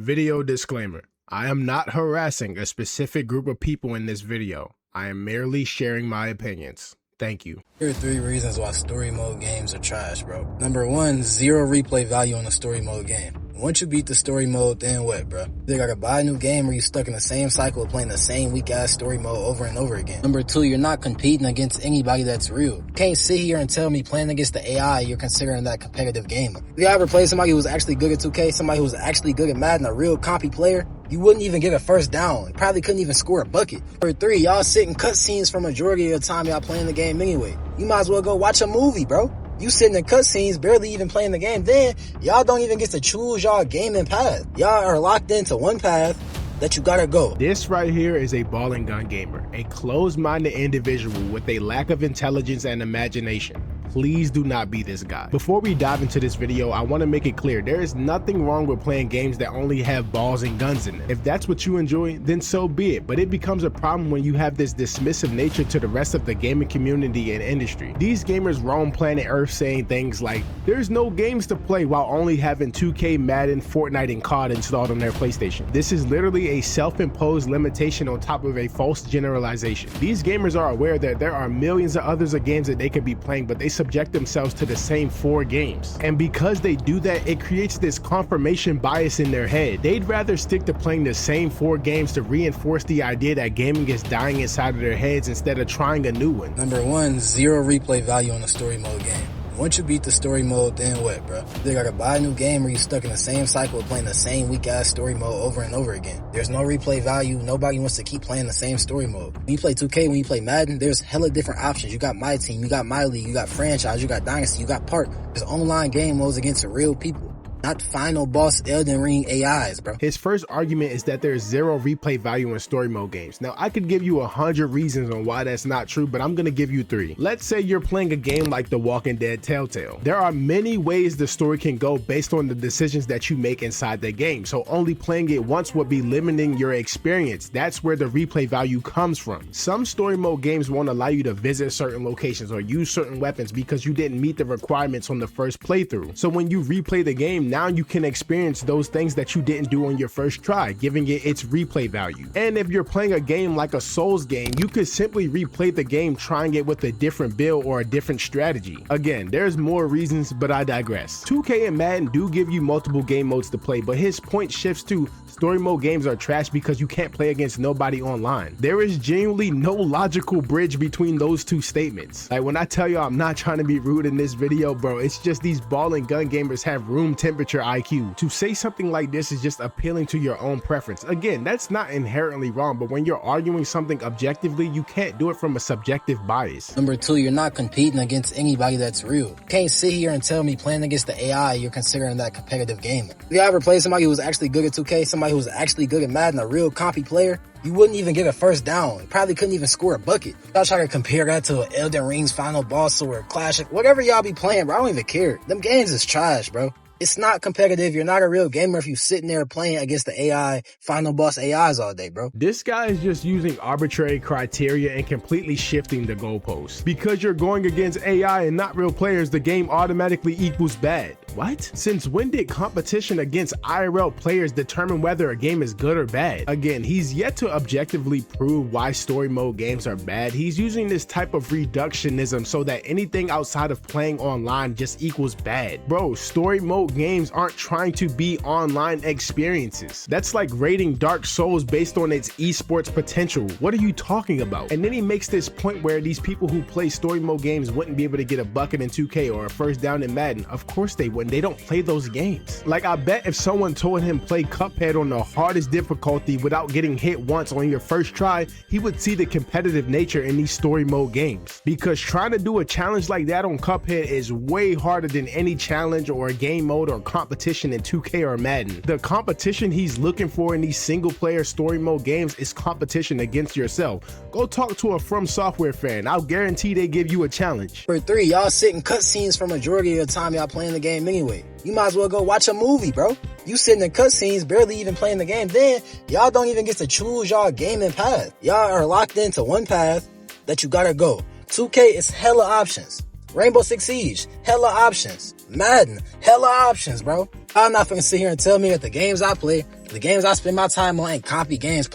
Video disclaimer. I am not harassing a specific group of people in this video. I am merely sharing my opinions. Thank you. Here are 3 reasons why story mode games are trash, bro. Number 1, 0 replay value on a story mode game. Once you beat the story mode, then what, bro? You gotta buy a new game or you stuck in the same cycle of playing the same weak-ass story mode over and over again. Number 2, you're not competing against anybody that's real. You can't sit here and tell me playing against the AI, you're considering that competitive gamer. If you ever played somebody who was actually good at 2K, somebody who was actually good at Madden, a real compy player, you wouldn't even get a first down. You probably couldn't even score a bucket. Number 3, y'all sit in cutscenes for majority of the time y'all playing the game anyway. You might as well go watch a movie, bro. You sitting in cutscenes, barely even playing the game. Then, y'all don't even get to choose y'all gaming path. Y'all are locked into one path that you gotta go. This right here is a ball and gun gamer, a closed-minded individual with a lack of intelligence and imagination. Please do not be this guy. Before we dive into this video, I want to make it clear there is nothing wrong with playing games that only have balls and guns in them. If that's what you enjoy, then so be it, but it becomes a problem when you have this dismissive nature to the rest of the gaming community and industry. These gamers roam planet Earth saying things like, there's no games to play, while only having 2K, Madden, Fortnite, and COD installed on their PlayStation. This is literally a self-imposed limitation on top of a false generalization. These gamers are aware that there are millions of others of games that they could be playing, but they subject themselves to the same 4 games. And because they do that, it creates this confirmation bias in their head. They'd rather stick to playing the same 4 games to reinforce the idea that gaming is dying inside of their heads instead of trying a new one. Number 1, 0 replay value on a story mode game. Once you beat the story mode, then what, bro? You gotta buy a new game or you stuck in the same cycle of playing the same weak-ass story mode over and over again. There's no replay value. Nobody wants to keep playing the same story mode. When you play 2K, when you play Madden, there's hella different options. You got My Team, you got My League, you got Franchise, you got Dynasty, you got Park. There's online game modes against real people. Not final boss Elden Ring AIs, bro. His first argument is that there's 0 replay value in story mode games. Now, I could give you 100 reasons on why that's not true, but I'm gonna give you 3. Let's say you're playing a game like The Walking Dead Telltale. There are many ways the story can go based on the decisions that you make inside the game, so only playing it once would be limiting your experience. That's where the replay value comes from. Some story mode games won't allow you to visit certain locations or use certain weapons because you didn't meet the requirements on the first playthrough. So when you replay the game, now you can experience those things that you didn't do on your first try, giving it its replay value. And if you're playing a game like a Souls game, you could simply replay the game trying it with a different build or a different strategy. Again, there's more reasons, but I digress. 2K and Madden do give you multiple game modes to play, but his point shifts to story mode games are trash because you can't play against nobody online. There is genuinely no logical bridge between those 2 statements. Like, when I tell you I'm not trying to be rude in this video, bro, it's just these ball and gun gamers have room temperature IQ. To say something like this is just appealing to your own preference. Again, that's not inherently wrong, but when you're arguing something objectively, you can't do it from a subjective bias. Number 2, you're not competing against anybody that's real. You can't sit here and tell me playing against the AI, you're considering that competitive gamer. If you ever played somebody who was actually good at 2K, somebody who was actually good at Madden, a real compy player, you wouldn't even get a first down. You probably couldn't even score a bucket. Y'all try to compare that to an Elden Ring's final boss or a Clash, whatever y'all be playing, bro. I don't even care. Them games is trash, bro. It's not competitive. You're not a real gamer if you're sitting there playing against the AI, final boss AIs all day, bro. This guy is just using arbitrary criteria and completely shifting the goalposts. Because you're going against AI and not real players, the game automatically equals bad. What? Since when did competition against IRL players determine whether a game is good or bad? Again, he's yet to objectively prove why story mode games are bad. He's using this type of reductionism so that anything outside of playing online just equals bad. Bro, story mode games aren't trying to be online experiences. That's like rating Dark Souls based on its esports potential. What are you talking about? And then he makes this point where these people who play story mode games wouldn't be able to get a bucket in 2K or a first down in Madden. Of course they wouldn't. They don't play those games. Like, I bet if someone told him play Cuphead on the hardest difficulty without getting hit once on your first try, he would see the competitive nature in these story mode games. Because trying to do a challenge like that on Cuphead is way harder than any challenge or a game mode or competition in 2K or Madden. The competition he's looking for in these single player story mode games is competition against yourself. Go talk to a From Software fan. I'll guarantee they give you a challenge. For 3, y'all sit in cutscenes for majority of the time y'all playing the game anyway. You might as well go watch a movie, bro. You sitting in cutscenes, barely even playing the game. Then, y'all don't even get to choose y'all gaming path. Y'all are locked into one path that you gotta go. 2K is hella options. Rainbow Six Siege, hella options. Madden, hella options, bro. I'm not finna sit here and tell me that the games I play The games I spend my time on ain't copy games.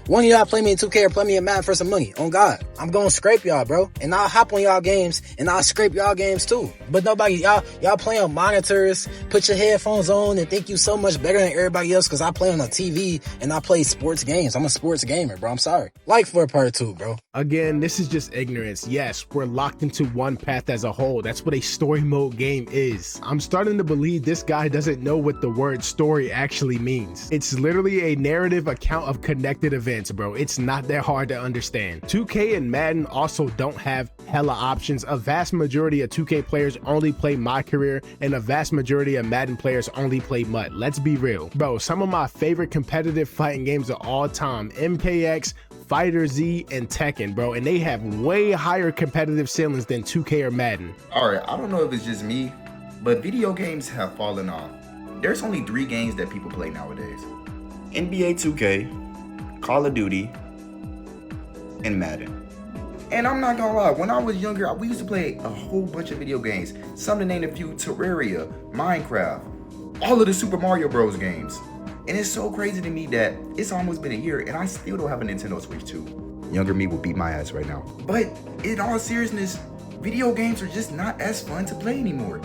One of y'all play me in 2K or play me in Madden for some money. On God, I'm gonna scrape y'all, bro. And I'll hop on y'all games and I'll scrape y'all games too. But nobody, y'all play on monitors, put your headphones on and think you so much better than everybody else because I play on a TV and I play sports games. I'm a sports gamer, bro. I'm sorry. Like for part 2, bro. Again, this is just ignorance. Yes, we're locked into one path as a whole. That's what a story mode game is. I'm starting to believe this guy doesn't know what the word story actually means. It's literally a narrative account of connected events, bro. It's not that hard to understand. 2K and Madden also don't have hella options. A vast majority of 2K players only play My Career, and a vast majority of Madden players only play MUT. Let's be real. Bro, some of my favorite competitive fighting games of all time, MKX, Fighter Z, and Tekken, bro, and they have way higher competitive ceilings than 2K or Madden. Alright, I don't know if it's just me, but video games have fallen off. There's only 3 games that people play nowadays: NBA 2K, Call of Duty, and Madden. And I'm not gonna lie, when I was younger, we used to play a whole bunch of video games. Some to name a few: Terraria, Minecraft, all of the Super Mario Bros. Games. And it's so crazy to me that it's almost been a year and I still don't have a Nintendo Switch 2. Younger me would beat my ass right now. But in all seriousness, video games are just not as fun to play anymore.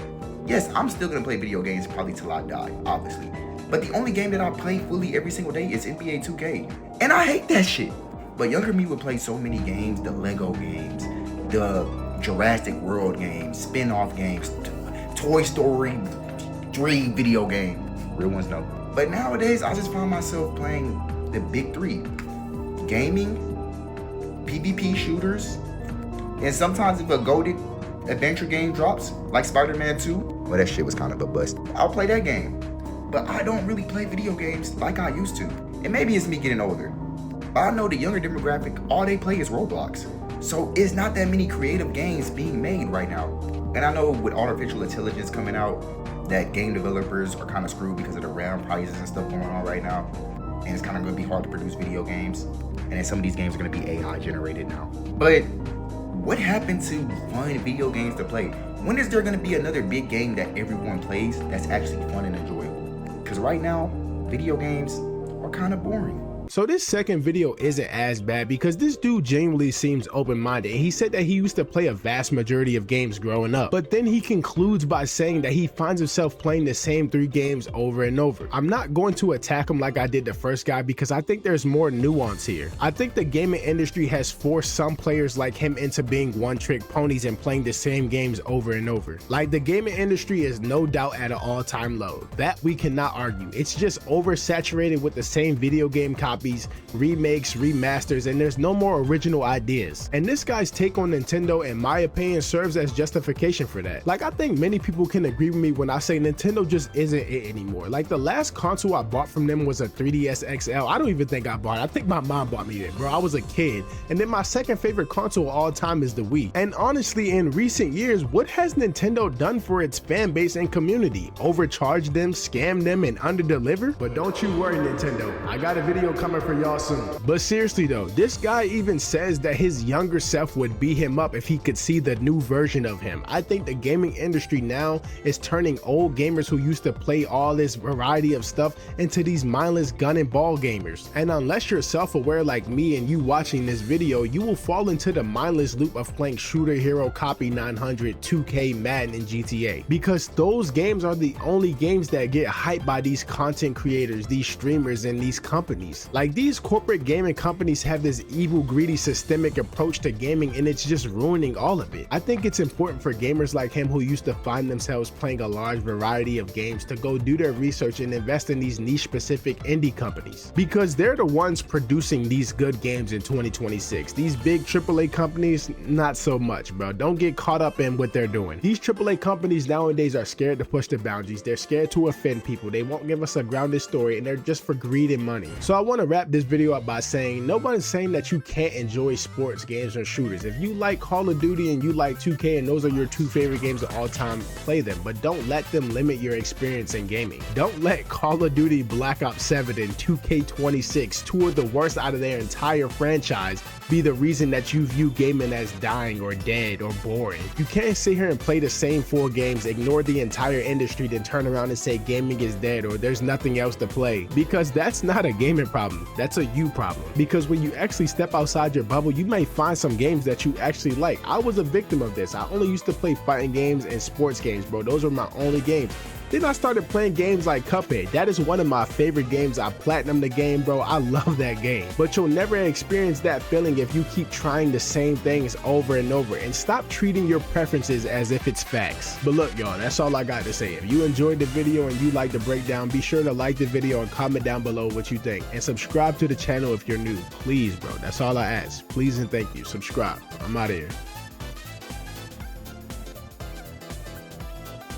Yes, I'm still gonna play video games probably till I die, obviously. But the only game that I play fully every single day is NBA 2K. And I hate that shit. But younger me would play so many games: the Lego games, the Jurassic World games, spin-off games, Toy Story 3 video game. Real ones know. But nowadays, I just find myself playing the big 3. Gaming, PvP shooters, and sometimes if a goated adventure game drops, like Spider-Man 2, well, that shit was kind of a bust, I'll play that game. But I don't really play video games like I used to. And maybe it's me getting older. But I know the younger demographic, all they play is Roblox. So it's not that many creative games being made right now. And I know with artificial intelligence coming out, that game developers are kind of screwed because of the RAM prices and stuff going on right now. And it's kind of going to be hard to produce video games. And then some of these games are going to be AI generated now. But what happened to fun video games to play? When is there going to be another big game that everyone plays that's actually fun and enjoyable? Because right now, video games are kind of boring. So this second video isn't as bad because this dude genuinely seems open-minded, and he said that he used to play a vast majority of games growing up, but then he concludes by saying that he finds himself playing the same 3 games over and over. I'm not going to attack him like I did the first guy because I think there's more nuance here. I think the gaming industry has forced some players like him into being one-trick ponies and playing the same games over and over. Like, the gaming industry is no doubt at an all-time low. That we cannot argue. It's just oversaturated with the same video game copies, remakes, remasters, and there's no more original ideas. And this guy's take on Nintendo, in my opinion, serves as justification for that. Like, I think many people can agree with me when I say Nintendo just isn't it anymore. Like, the last console I bought from them was a 3DS XL. I don't even think I bought it. I think my mom bought me it, bro. I was a kid. And then my second favorite console of all time is the Wii. And honestly, in recent years, what has Nintendo done for its fan base and community? Overcharge them, scam them, and underdeliver? But don't you worry, Nintendo. I got a video coming for y'all soon. But seriously though, this guy even says that his younger self would beat him up if he could see the new version of him. I think the gaming industry now is turning old gamers who used to play all this variety of stuff into these mindless gun and ball gamers. And unless you're self-aware like me and you watching this video, you will fall into the mindless loop of playing Shooter Hero, Copy 900, 2K, Madden, and GTA. Because those games are the only games that get hyped by these content creators, these streamers, and these companies. Like, these corporate gaming companies have this evil, greedy, systemic approach to gaming, and it's just ruining all of it. I think it's important for gamers like him who used to find themselves playing a large variety of games to go do their research and invest in these niche specific indie companies, because they're the ones producing these good games in 2026. These big AAA companies, not so much, bro. Don't get caught up in what they're doing. These AAA companies nowadays are scared to push the boundaries. They're scared to offend people. They won't give us a grounded story, and they're just for greed and money. So I want want to wrap this video up by saying nobody's saying that you can't enjoy sports games or shooters. If you like Call of Duty and you like 2K and those are your two favorite games of all time, play them, but don't let them limit your experience in gaming. Don't let Call of Duty, Black Ops 7 and 2K26, two of the worst out of their entire franchise, be the reason that you view gaming as dying or dead or boring. You can't sit here and play the same 4 games, ignore the entire industry, then turn around and say gaming is dead or there's nothing else to play, because that's not a gaming problem, that's a you problem. Because when you actually step outside your bubble, you may find some games that you actually like. I was a victim of this. I only used to play fighting games and sports games, bro. Those were my only games. Then I started playing games like Cuphead. That is one of my favorite games. I platinumed the game, bro. I love that game. But you'll never experience that feeling if you keep trying the same things over and over. And stop treating your preferences as if it's facts. But look, y'all, that's all I got to say. If you enjoyed the video and you like the breakdown, be sure to like the video and comment down below what you think. And subscribe to the channel if you're new. Please, bro. That's all I ask. Please and thank you. Subscribe. I'm out of here.